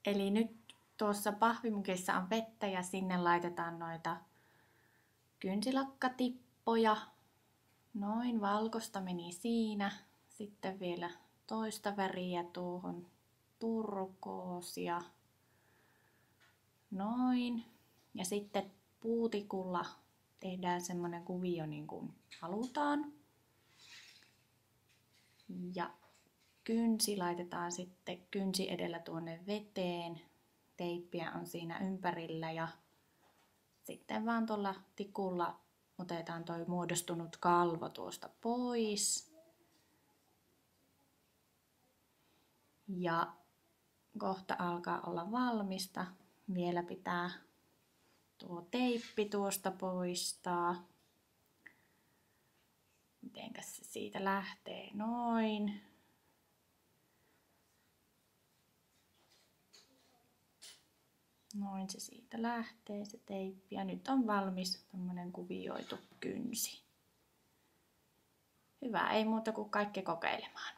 Eli nyt tuossa pahvimukissa on vettä ja sinne laitetaan noita kynsilakkatippoja. Noin, valkosta meni siinä. Sitten vielä toista väriä tuohon, turkoosia. Noin. Ja sitten puutikulla tehdään semmonen kuvio niin kuin halutaan. Ja kynsi laitetaan sitten kynsi edellä tuonne veteen. Teippiä on siinä ympärillä ja sitten vaan tuolla tikulla otetaan toi muodostunut kalvo tuosta pois. Ja kohta alkaa olla valmista. Vielä pitää tuo teippi tuosta poistaa. Mitenkäs se siitä lähtee? Noin. Noin se siitä lähtee se teippi ja nyt on valmis tämmönen kuvioitu kynsi. Hyvä, ei muuta kuin kaikki kokeilemaan.